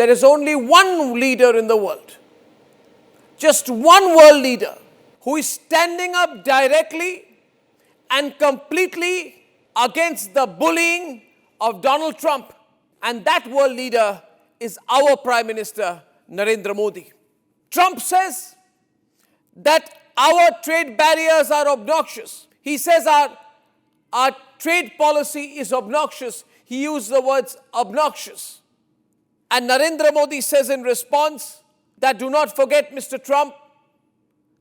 there is only one leader in the world, just one world leader, who is standing up directly and completely against the bullying of Donald Trump. And that world leader is our Prime Minister, Narendra Modi. Trump says that our trade barriers are obnoxious. He says our trade policy is obnoxious. He used the words obnoxious. And Narendra Modi says in response that do not forget, Mr. Trump,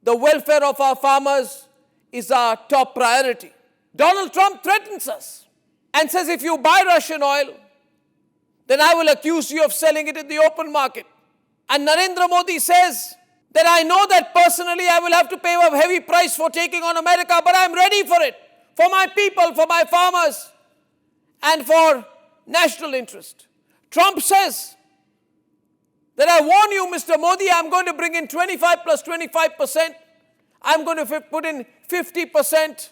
the welfare of our farmers is our top priority. Donald Trump threatens us and says if you buy Russian oil, then I will accuse you of selling it in the open market. And Narendra Modi says that I know that personally I will have to pay a heavy price for taking on America, but I'm ready for it, for my people, for my farmers, and for national interest. Trump says that I warn you, Mr. Modi, I'm going to bring in 25 plus 25%. I'm going to put in 50%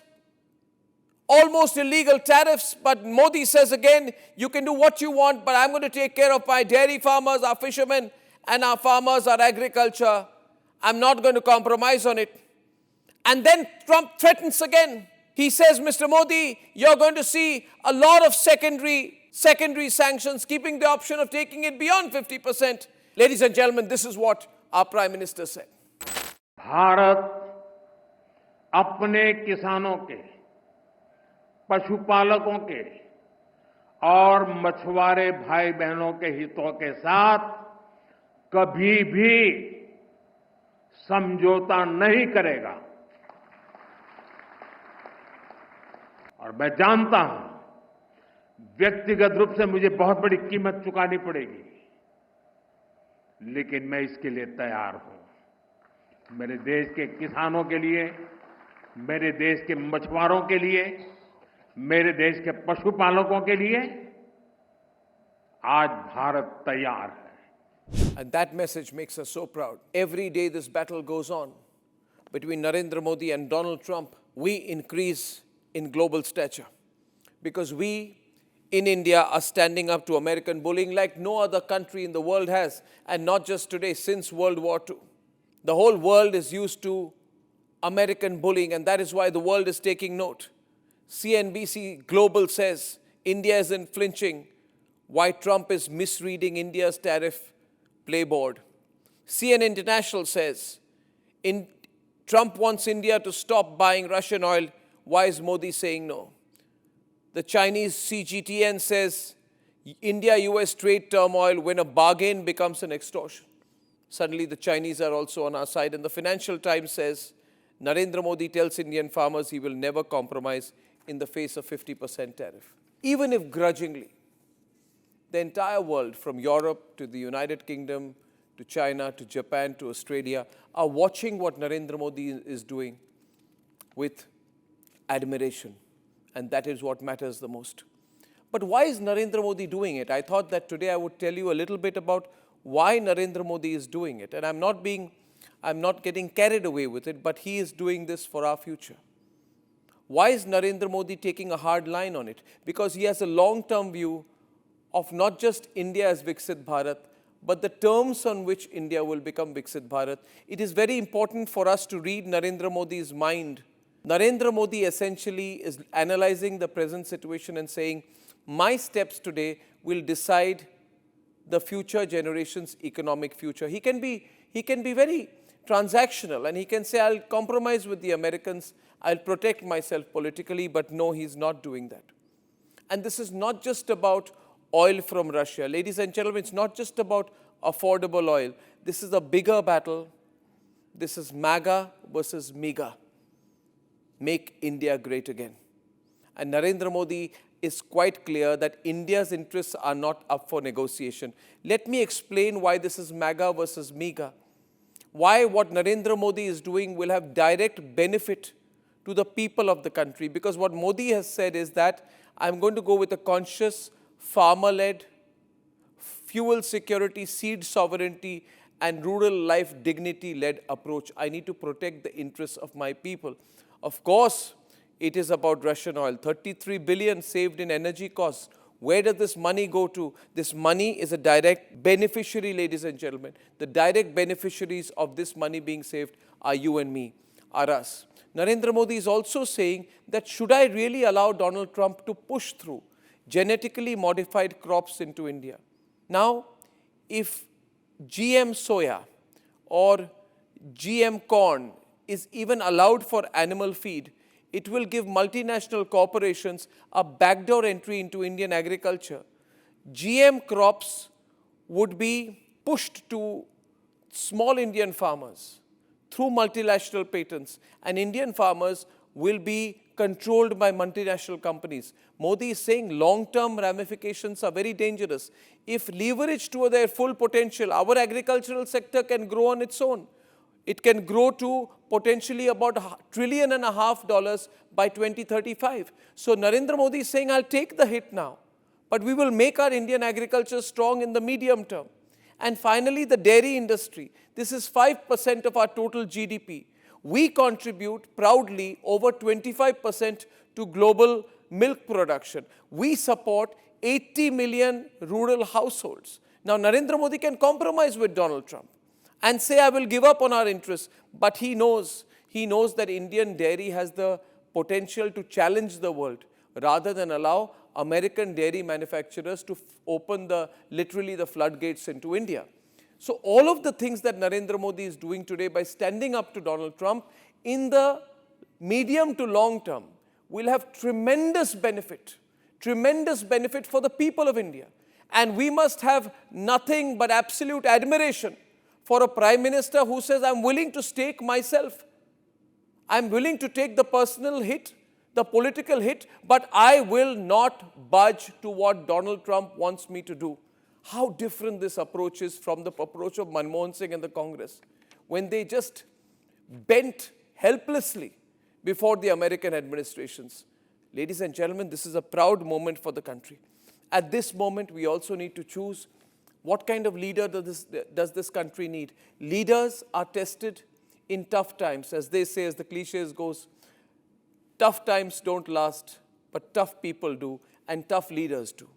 almost illegal tariffs. But Modi says again, you can do what you want, but I'm going to take care of my dairy farmers, our fishermen, and our farmers, our agriculture. I'm not going to compromise on it. And then Trump threatens again. He says, Mr. Modi, you're going to see a lot of secondary sanctions, keeping the option of taking it beyond 50%. Ladies and gentlemen, this is what our Prime Minister said. Bharat अपने किसानों के, पशुपालकों के और मछुआरे भाई बहनों के हितों के साथ कभी भी समझौता नहीं करेगा। और मैं जानता हूं व्यक्तिगत रूप से मुझे बहुत बड़ी कीमत चुकानी पड़ेगी, लेकिन मैं इसके लिए तैयार हूं। मेरे देश के किसानों के लिए, मेरे देश के मछुआरों के लिए, मेरे देश के पशुपालकों के लिए आज भारत तैयार है। And that message makes us so proud. Every day this battle goes on between Narendra Modi and Donald Trump. We increase in global stature because we in India are standing up to American bullying like no other country in the world has, and not just today, since World War II. The whole world is used to American bullying, and that is why the world is taking note. CNBC Global says India isn't flinching, why Trump is misreading India's tariff playboard. CNN International says Trump wants India to stop buying Russian oil. Why is Modi saying no? The Chinese CGTN says India-US trade turmoil when a bargain becomes an extortion. Suddenly the Chinese are also on our side. And the Financial Times says Narendra Modi tells Indian farmers he will never compromise in the face of 50% tariff. Even if grudgingly, the entire world, from Europe to the United Kingdom, to China, to Japan, to Australia, are watching what Narendra Modi is doing with admiration. And that is what matters the most. But why is Narendra Modi doing it? I thought that today I would tell you a little bit about why Narendra Modi is doing it. And I'm not getting carried away with it, but he is doing this for our future. Why is Narendra Modi taking a hard line on it? Because he has a long-term view of not just India as Viksit Bharat, but the terms on which India will become Viksit Bharat. It is very important for us to read Narendra Modi's mind. Narendra Modi essentially is analyzing the present situation and saying, my steps today will decide the future generation's economic future. He can be very transactional, and he can say, I'll compromise with the Americans, I'll protect myself politically, but no, he's not doing that. And this is not just about oil from Russia. Ladies and gentlemen, it's not just about affordable oil. This is a bigger battle. This is MAGA versus MEGA. Make India great again. And Narendra Modi is quite clear that India's interests are not up for negotiation. Let me explain why this is MAGA versus MEGA. Why what Narendra Modi is doing will have direct benefit to the people of the country. Because what Modi has said is that I'm going to go with a conscious, farmer-led, fuel security, seed sovereignty, and rural life dignity-led approach. I need to protect the interests of my people. Of course, it is about Russian oil. 33 billion saved in energy costs. Where does this money go to? This money is a direct beneficiary, ladies and gentlemen. The direct beneficiaries of this money being saved are you and me, are us. Narendra Modi is also saying that should I really allow Donald Trump to push through genetically modified crops into India? Now, if GM soya or GM corn is even allowed for animal feed, it will give multinational corporations a backdoor entry into Indian agriculture. GM crops would be pushed to small Indian farmers through multilateral patents, and Indian farmers will be controlled by multinational companies. Modi is saying long-term ramifications are very dangerous. If leveraged to their full potential, our agricultural sector can grow on its own. It can grow to potentially about $1.5 trillion by 2035. So Narendra Modi is saying, I'll take the hit now, but we will make our Indian agriculture strong in the medium term. And finally, the dairy industry. This is 5% of our total GDP. We contribute proudly over 25% to global milk production. We support 80 million rural households. Now, Narendra Modi can compromise with Donald Trump and say, I will give up on our interests. But he knows that Indian dairy has the potential to challenge the world rather than allow American dairy manufacturers to open literally the floodgates into India. So all of the things that Narendra Modi is doing today by standing up to Donald Trump in the medium to long term will have tremendous benefit for the people of India. And we must have nothing but absolute admiration for a Prime Minister who says, I'm willing to stake myself. I'm willing to take the personal hit, the political hit, but I will not budge to what Donald Trump wants me to do. How different this approach is from the approach of Manmohan Singh and the Congress, when they just bent helplessly before the American administrations. Ladies and gentlemen, this is a proud moment for the country. At this moment, we also need to choose what kind of leader does this country need. Leaders are tested in tough times. As they say, as the cliches goes, tough times don't last, but tough people do, and tough leaders do.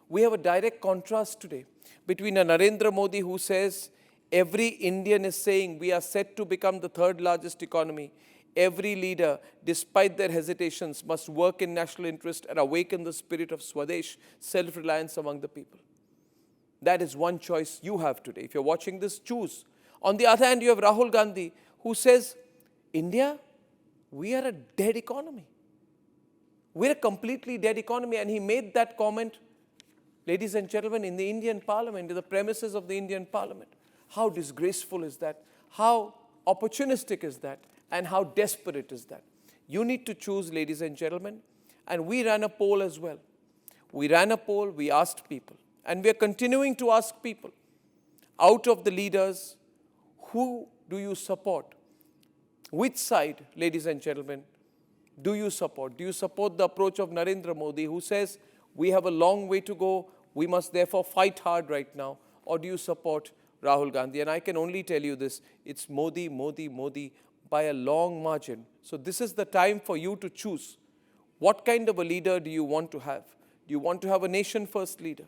We have a direct contrast today between a Narendra Modi who says every Indian is saying we are set to become the third largest economy. Every leader, despite their hesitations, must work in national interest and awaken the spirit of Swadesh, self-reliance among the people. That is one choice you have today. If you're watching this, choose. On the other hand, you have Rahul Gandhi who says, India, we are a dead economy. We're a completely dead economy. And he made that comment, ladies and gentlemen, in the Indian Parliament, in the premises of the Indian Parliament. How disgraceful is that? How opportunistic is that? And how desperate is that? You need to choose, ladies and gentlemen. And we ran a poll as well. We ran a poll, we asked people. And we are continuing to ask people, out of the leaders, who do you support? Which side, ladies and gentlemen, do you support? Do you support the approach of Narendra Modi, who says, we have a long way to go, we must therefore fight hard right now? Or do you support Rahul Gandhi? And I can only tell you this, it's Modi, Modi, Modi by a long margin. So this is the time for you to choose. What kind of a leader do you want to have? Do you want to have a nation-first leader?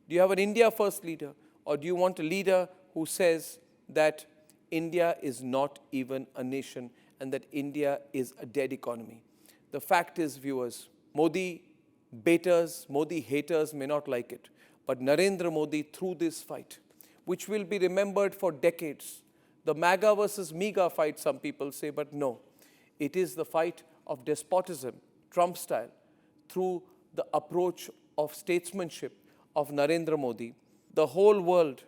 Do you have an India-first leader? Or do you want a leader who says that India is not even a nation and that India is a dead economy? The fact is, viewers, Modi baiters, Modi haters may not like it, but Narendra Modi, through this fight, which will be remembered for decades, the MAGA versus MEGA fight, some people say, but no. It is the fight of despotism, Trump style, through the approach of statesmanship of Narendra Modi. The whole world,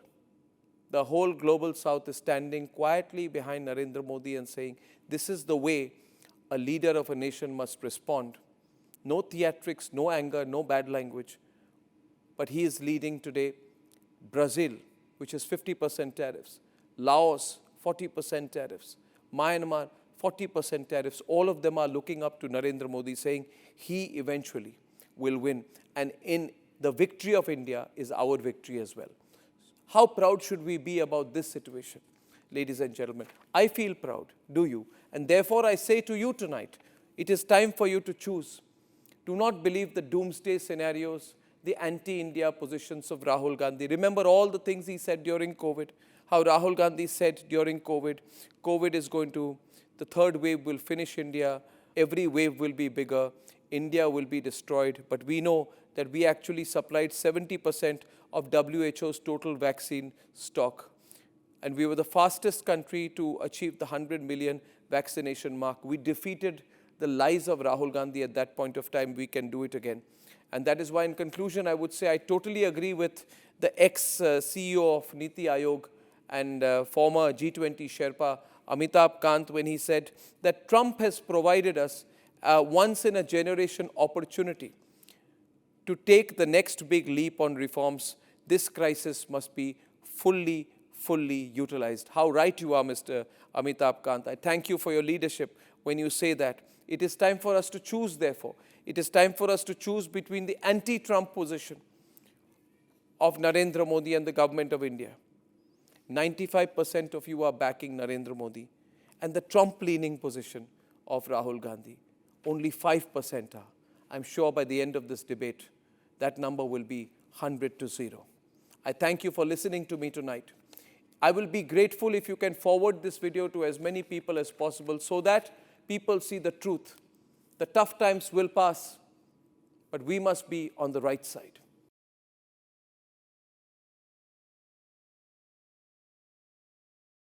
the whole global south is standing quietly behind Narendra Modi and saying, this is the way a leader of a nation must respond. No theatrics, no anger, no bad language. But he is leading today Brazil, which is 50% tariffs, Laos, 40% tariffs, Myanmar, 40% tariffs. All of them are looking up to Narendra Modi, saying he eventually will win. And in the victory of India is our victory as well. How proud should we be about this situation, ladies and gentlemen? I feel proud. Do you? And therefore, I say to you tonight, it is time for you to choose. Do not believe the doomsday scenarios the anti-India positions of Rahul Gandhi. Remember all the things he said during COVID, how Rahul Gandhi said during COVID, COVID is going to, the third wave will finish India, every wave will be bigger, India will be destroyed. But we know that we actually supplied 70% of WHO's total vaccine stock. And we were the fastest country to achieve the 100 million vaccination mark. We defeated the lies of Rahul Gandhi at that point of time. We can do it again. And that is why, in conclusion, I would say I totally agree with the ex-CEO of Niti Aayog and former G20 Sherpa, Amitabh Kant, when he said that Trump has provided us a once-in-a-generation opportunity to take the next big leap on reforms. This crisis must be fully utilized. How right you are, Mr. Amitabh Kant. I thank you for your leadership when you say that. It is time for us to choose, therefore. It is time for us to choose between the anti-Trump position of Narendra Modi and the government of India. 95% of you are backing Narendra Modi, and the Trump-leaning position of Rahul Gandhi. Only 5% are. I'm sure by the end of this debate, that number will be 100-0. I thank you for listening to me tonight. I will be grateful if you can forward this video to as many people as possible so that people see the truth. The tough times will pass, but we must be on the right side.